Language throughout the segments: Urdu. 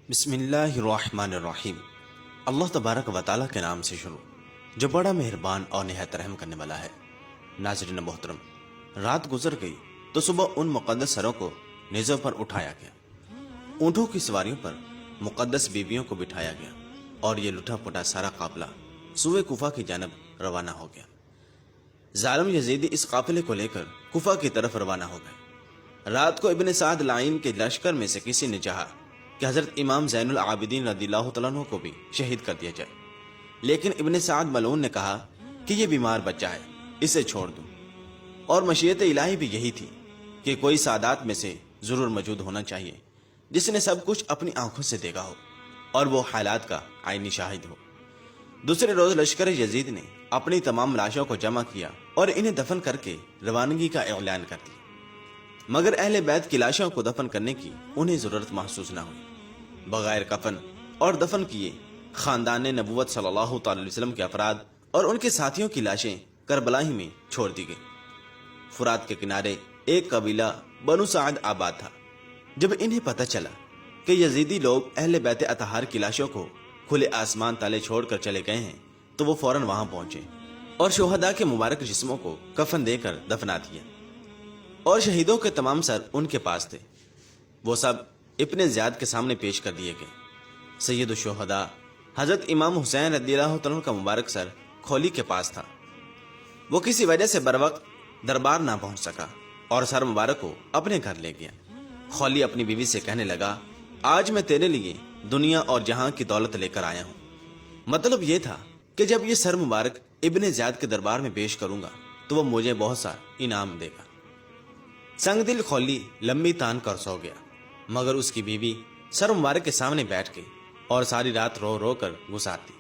بسم اللہ الرحمن الرحیم۔ اللہ تبارک و تعالیٰ کے نام سے شروع جو بڑا مہربان اور نہایت رحم کرنے والا ہے۔ ناظرین محترم، رات گزر گئی تو صبح ان مقدس سروں کو نیزوں پر اٹھایا گیا، اونٹوں کی سواریوں پر مقدس بیویوں کو بٹھایا گیا اور یہ لٹا پٹا سارا قافلہ سوئے کوفہ کی جانب روانہ ہو گیا۔ ظالم یزیدی اس قافلے کو لے کر کوفہ کی طرف روانہ ہو گئے۔ رات کو ابن سعد لعین کے لشکر میں سے کسی نے چاہا کہ حضرت امام زین العابدین رضی اللہ تعالیٰ عنہ کو بھی شہید کر دیا جائے، لیکن ابن سعد ملعون نے کہا کہ یہ بیمار بچہ ہے، اسے چھوڑ دوں۔ اور مشیت الہی بھی یہی تھی کہ کوئی سادات میں سے ضرور موجود ہونا چاہیے جس نے سب کچھ اپنی آنکھوں سے دیکھا ہو اور وہ حالات کا عینی شاہد ہو۔ دوسرے روز لشکر یزید نے اپنی تمام لاشوں کو جمع کیا اور انہیں دفن کر کے روانگی کا اعلان کر دیا، مگر اہل بیت کی لاشوں کو دفن کرنے کی انہیں ضرورت محسوس نہ ہوئی۔ بغیر کفن اور دفن کیے خاندان نبوت صلی اللہ تعالی علیہ وسلم کے افراد اور ان کے ساتھیوں کی لاشیں کربلا ہی میں چھوڑ دی گئی۔ فرات کے کنارے ایک قبیلہ بنو سعد آباد تھا۔ جب انہیں پتہ چلا کہ یزیدی لوگ اہل بیت اطہار کی لاشوں کو کھلے آسمان تالے چھوڑ کر چلے گئے ہیں تو وہ فوراً وہاں پہنچے اور شہداء کے مبارک جسموں کو کفن دے کر دفنا دیا، اور شہیدوں کے تمام سر ان کے پاس تھے، وہ سب ابن زیاد کے سامنے پیش کر دیے گئے۔ سید الشہداء حضرت امام حسین رضی اللہ تعالیٰ کا مبارک سر کھولی کے پاس تھا۔ وہ کسی وجہ سے بروقت دربار نہ پہنچ سکا اور سر مبارک کو اپنے گھر لے گیا۔ خولی اپنی بیوی سے کہنے لگا، آج میں تیرے لیے دنیا اور جہاں کی دولت لے کر آیا ہوں۔ مطلب یہ تھا کہ جب یہ سر مبارک ابن زیاد کے دربار میں پیش کروں گا تو وہ مجھے بہت سا انعام دے گا۔ سنگ دل خولی لمبی تان کر سو گیا، مگر اس کی بیوی سر مبارک کے سامنے بیٹھ گئی اور ساری رات رو رو کر گزارتی۔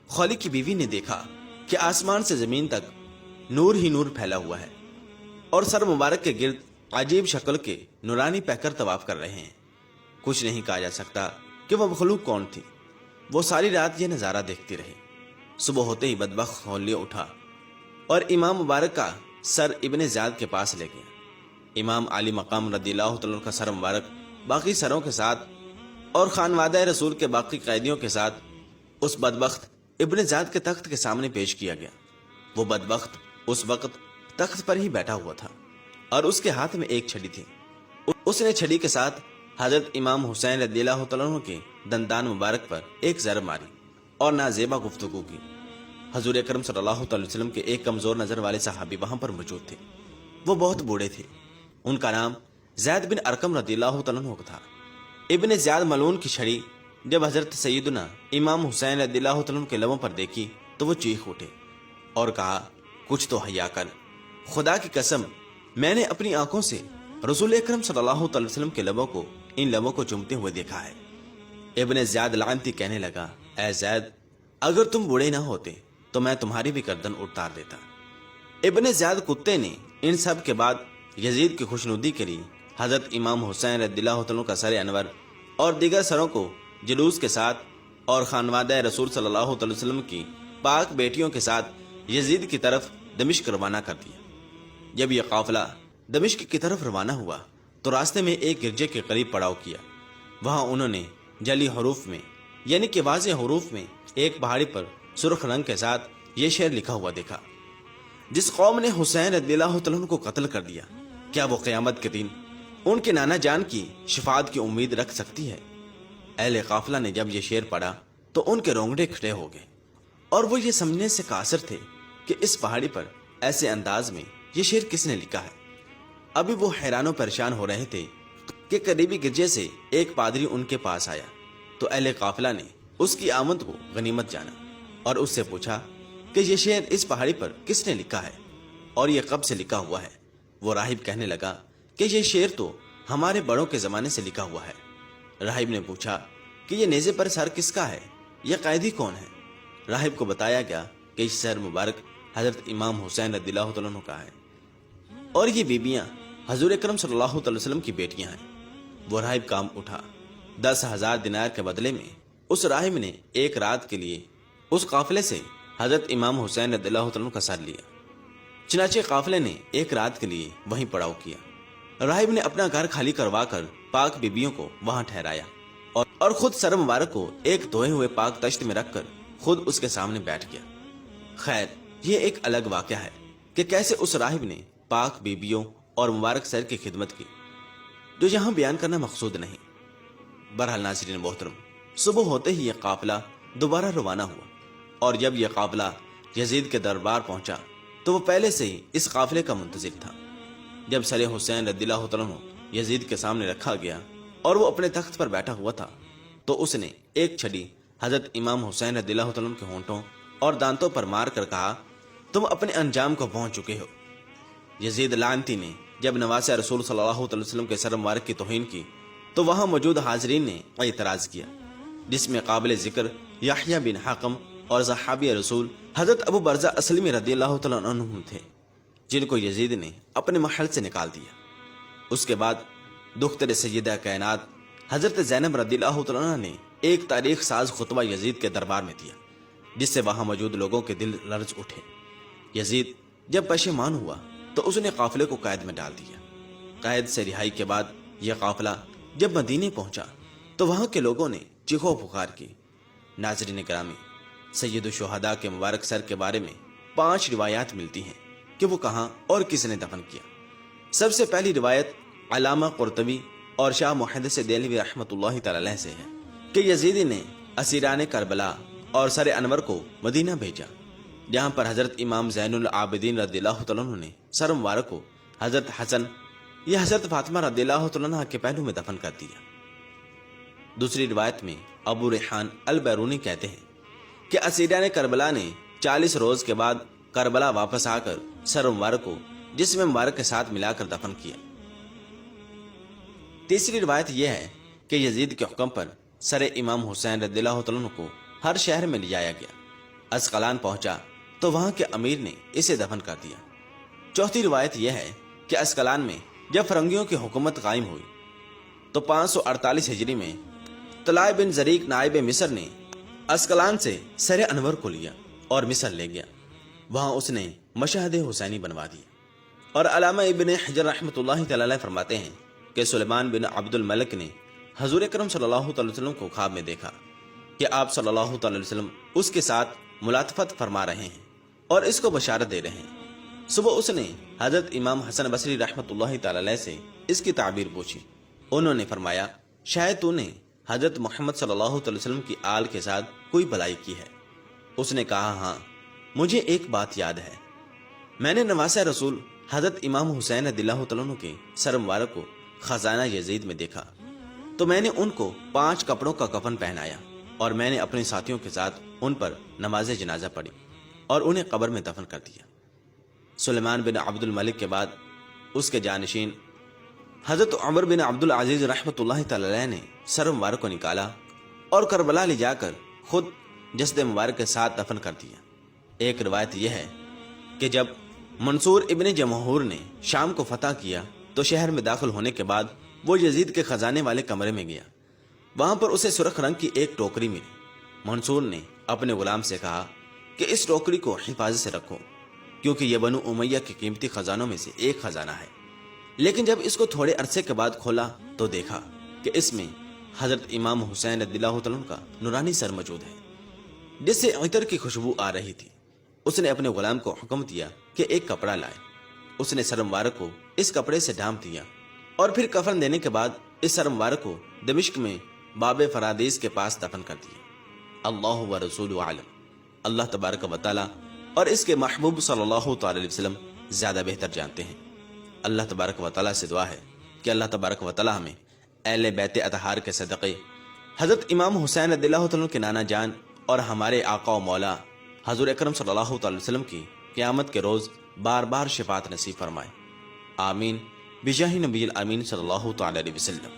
خولی کی بیوی نے دیکھا کہ آسمان سے زمین تک نور ہی نور پھیلا ہوا ہے اور سر مبارک کے گرد عجیب شکل کے نورانی پیکر طواف کر رہے ہیں۔ کچھ نہیں کہا جا سکتا کہ وہ مخلوق کون تھی۔ وہ ساری رات یہ نظارہ دیکھتی رہی۔ صبح ہوتے ہی بدبخت خولی اٹھا اور امام مبارک کا سر ابن زیاد کے پاس لے گیا۔ امام علی مقام رضی اللہ تعالیٰ کا سر مبارک باقی سروں کے ساتھ اور خانوادہ رسول کے باقی قیدیوں کے ساتھ اس بدبخت ابن زیاد کے تخت کے سامنے پیش کیا گیا۔ وہ بدبخت اس وقت تخت پر ہی بیٹھا ہوا تھا اور اس کے ہاتھ میں ایک چھڑی تھی۔ اس نے چھڑی کے ساتھ حضرت امام حسین رضی اللہ تعالیٰ عنہ کے دندان مبارک پر ایک ضرب ماری اور نازیبا گفتگو کی۔ حضور اکرم صلی اللہ علیہ وسلم کے ایک کمزور نظر والے صحابی وہاں پر موجود تھے۔ وہ بہت بوڑھے تھے، ان کا نام زید بن ارقم رضی اللہ تعالیٰ عنہ تھا۔ ابن زیاد ملعون کی چھڑی جب حضرت سیدنا امام حسین رضی اللہ تعالیٰ عنہ کے لبوں پر دیکھی تو وہ چیخ اٹھے اور کہا، کچھ تو حیا کر، خدا کی قسم میں نے اپنی آنکھوں سے رسول اکرم صلی اللہ تعالی وسلم کے لبوں کو ان لبوں کو چومتے ہوئے دیکھا ہے۔ ابن زیاد لعنتی کہنے لگا، اے زید، اگر تم بوڑھے نہ ہوتے تو میں تمہاری بھی گردن اتار دیتا۔ ابن زیاد کتے نے ان سب کے بعد یزید کی خوشنودی کے لیے حضرت امام حسین رضی اللہ عنہ کا سر انور اور دیگر سروں کو جلوس کے ساتھ اور خانوادہ رسول صلی اللہ علیہ وسلم کی پاک بیٹیوں کے ساتھ یزید کی طرف دمشق روانہ کر دیا۔ جب یہ قافلہ دمشق کی طرف روانہ ہوا تو راستے میں ایک گرجے کے قریب پڑاؤ کیا۔ وہاں انہوں نے جلی حروف میں یعنی کہ واضح حروف میں ایک پہاڑی پر سرخ رنگ کے ساتھ یہ شعر لکھا ہوا دیکھا، جس قوم نے حسین رضی اللہ تعالیٰ عنہ کو قتل کر دیا، کیا وہ قیامت کے دن ان کے نانا جان کی شفاعت کی امید رکھ سکتی ہے؟ اہل قافلہ نے جب یہ شعر پڑھا تو ان کے رونگٹے کھڑے ہو گئے اور وہ یہ سمجھنے سے قاصر تھے کہ اس پہاڑی پر ایسے انداز میں یہ شعر کس نے لکھا ہے۔ ابھی وہ حیران و پریشان ہو رہے تھے کہ قریبی گرجے سے ایک پادری ان کے پاس آیا تو اہل قافلہ نے اس کی آمد کو غنیمت جانا اور اس سے پوچھا کہ یہ شعر اس پہاڑی پر کس نے لکھا ہے اور یہ کب سے لکھا ہوا ہے۔ وہ راہب کہنے لگا کہ یہ شعر تو ہمارے بڑوں کے زمانے سے لکھا ہوا ہے۔ راہب نے پوچھا کہ یہ نیزے پر سر کس کا ہے، یہ قیدی کون ہے؟ راہب کو بتایا گیا کہ یہ سر مبارک حضرت امام حسین رضی اللہ تعالیٰ عنہ کا ہے اور یہ بیویاں حضور اکرم صلی اللہ علیہ وسلم کی بیٹیاں ہیں۔ وہ راہب کام اٹھا۔ 10,000 دینار کے بدلے میں اس راہب نے ایک رات کے لیے اس قافلے سے حضرت امام حسین رضی اللہ تعالیٰ عنہ کا سر لیا۔ چنانچہ قافلے نے ایک رات کے لیے وہیں پڑاؤ کیا۔ راہب نے اپنا گھر خالی کروا کر پاک بیبیوں کو وہاں ٹھہرایا اور خود سر مبارک کو ایک دھوئے ہوئے پاک تشت میں رکھ کر خود اس کے سامنے بیٹھ گیا۔ خیر، یہ ایک الگ واقعہ ہے کہ کیسے اس راہب نے پاک بیبیوں اور مبارک سر کی خدمت کی، جو یہاں بیان کرنا مقصود نہیں۔ بہرحال ناظرین محترم، صبح ہوتے ہی یہ قافلہ دوبارہ روانہ ہوا، اور جب یہ قافلہ یزید کے دربار پہنچا تو وہ پہلے سے ہی اس قافلے کا منتظر تھا۔ جب سر حسین رضی اللہ تعالیٰ عنہ یزید کے سامنے رکھا گیا اور وہ اپنے تخت پر بیٹھا ہوا تھا تو اس نے ایک چھڑی حضرت امام حسین رضی اللہ تعالیٰ عنہ کے ہونٹوں اور دانتوں پر مار کر کہا، تم اپنے انجام کو پہنچ چکے ہو۔ یزید لعنتی نے جب نواسہ رسول صلی اللہ علیہ وسلم کے سر مبارک کی توہین کی تو وہاں موجود حاضرین نے اعتراض کیا، جس میں قابل ذکر یحییٰ بن حکم اور صحابی رسول حضرت ابو برزہ اسلمی رضی اللہ تعالیٰ عنہ تھے، جن کو یزید نے اپنے محل سے نکال دیا۔ اس کے بعد دختر سیدہ کائنات حضرت زینب رضی اللہ تعالیٰ عنہ نے ایک تاریخ ساز خطبہ یزید کے دربار میں دیا، جس سے وہاں موجود لوگوں کے دل لرز اٹھے۔ یزید جب پشیمان ہوا تو اس نے قافلے کو قید میں ڈال دیا۔ قید سے رہائی کے بعد یہ قافلہ جب مدینے پہنچا تو وہاں کے لوگوں نے چیخو پکار کی۔ ناظرین گرامی، سید الشہداء کے مبارک سر کے بارے میں 5 روایات ملتی ہیں کہ وہ کہاں اور کس نے دفن کیا۔ سب سے پہلی روایت علامہ قرطبی اور شاہ محدث دہلوی رحمۃ اللہ تعالی علیہ سے ہے کہ یزید نے اسیران کربلا اور سر انور کو مدینہ بھیجا، جہاں پر حضرت امام زین العابدین رضی اللہ تعالیٰ عنہ نے سر مبارک کو حضرت حسن یا حضرت فاطمہ رضی اللہ تعالیٰ عنہ کے پہلو میں دفن کر دیا۔ دوسری روایت میں ابو ریحان البیرونی کہتے ہیں کہ اسیران کربلا نے 40 روز کے بعد کربلا واپس آ کر سر مبارک کو جسم مبارک کے ساتھ ملا کر دفن کیا۔ تیسری روایت یہ ہے کہ یزید کے حکم پر سر امام حسین رضی اللہ تعالیٰ عنہ کو ہر شہر میں لے جایا گیا۔ اسقلان پہنچا تو وہاں کے امیر نے اسے دفن کر دیا۔ چوتھی روایت یہ ہے کہ اسقلان میں جب فرنگیوں کی حکومت قائم ہوئی تو 548 ہجری میں طلائع بن زریق نائب مصر نے اسقلان سے سر انور کو لیا اور مصر لے گیا۔ وہاں اس نے مشہد حسینی بنوا دی۔ اور علامہ ابن حجر رحمۃ اللہ تعالی علیہ فرماتے ہیں کہ سلیمان بن عبد الملک نے حضور اکرم صلی اللہ تعالی وسلم کو خواب میں دیکھا کہ آپ صلی اللہ تعالی وسلم اس کے ساتھ ملاطفت فرما رہے ہیں اور اس کو بشارت دے رہے ہیں۔ صبح اس نے حضرت امام حسن بصری رحمۃ اللہ تعالی علیہ سے اس کی تعبیر پوچھی۔ انہوں نے فرمایا، شاید تو نے حضرت محمد صلی اللہ علیہ وسلم کی آل کے ساتھ کوئی بھلائی کی ہے۔ اس نے کہا، ہاں، مجھے ایک بات یاد ہے، میں نے نواسہ رسول حضرت امام حسین رضی اللہ تعالیٰ عنہ کے سر مبارک کو خزانہ یزید میں دیکھا تو میں نے ان کو 5 کپڑوں کا کفن پہنایا اور میں نے اپنے ساتھیوں کے ساتھ ان پر نماز جنازہ پڑھی اور انہیں قبر میں دفن کر دیا۔ سلیمان بن عبد الملک کے بعد اس کے جانشین حضرت عمر بن عبد العزیز رحمۃ اللہ تعالی علیہ نے سر مبارک کو نکالا اور کربلا لے جا کر خود جسد مبارک کے ساتھ دفن کر دیا۔ ایک روایت یہ ہے کہ جب منصور ابن جمہور نے شام کو فتح کیا تو شہر میں داخل ہونے کے بعد وہ یزید کے خزانے والے کمرے میں گیا۔ وہاں پر اسے سرخ رنگ کی ایک ٹوکری ملی۔ منصور نے اپنے غلام سے کہا کہ اس ٹوکری کو حفاظت سے رکھو، کیونکہ یہ بنو امیہ کے قیمتی خزانوں میں سے ایک خزانہ ہے۔ لیکن جب اس کو تھوڑے عرصے کے بعد کھولا تو دیکھا کہ اس میں حضرت امام حسین رضی اللہ تعالیٰ عنہ کا نورانی سر موجود ہے، جس سے عطر کی خوشبو آ رہی تھی۔ اس نے اپنے غلام کو حکم دیا کہ ایک کپڑا لائے۔ اس نے سر مبارک کو اس کپڑے سے ڈھانپ دیا اور پھر کفن دینے کے بعد اس سر مبارک کو دمشق میں باب فرادیس کے پاس دفن کر دیا۔ اللہ و رسول عالم، اللہ تبارک و تعالی اور اس کے محبوب صلی اللہ تعالی علیہ وسلم زیادہ بہتر جانتے ہیں۔ اللہ تبارک و تعالی سے دعا ہے کہ اللہ تبارک و تعالی ہمیں اہل بیت اطہار کے صدقے حضرت امام حسین رضی اللہ تعالیٰ کے نانا جان اور ہمارے آقا و مولا حضور اکرم صلی اللہ تعالی وسلم کی قیامت کے روز بار بار شفاعت نصیب فرمائے۔ آمین بجاہ نبی الامین صلی اللہ تعالی علیہ وسلم۔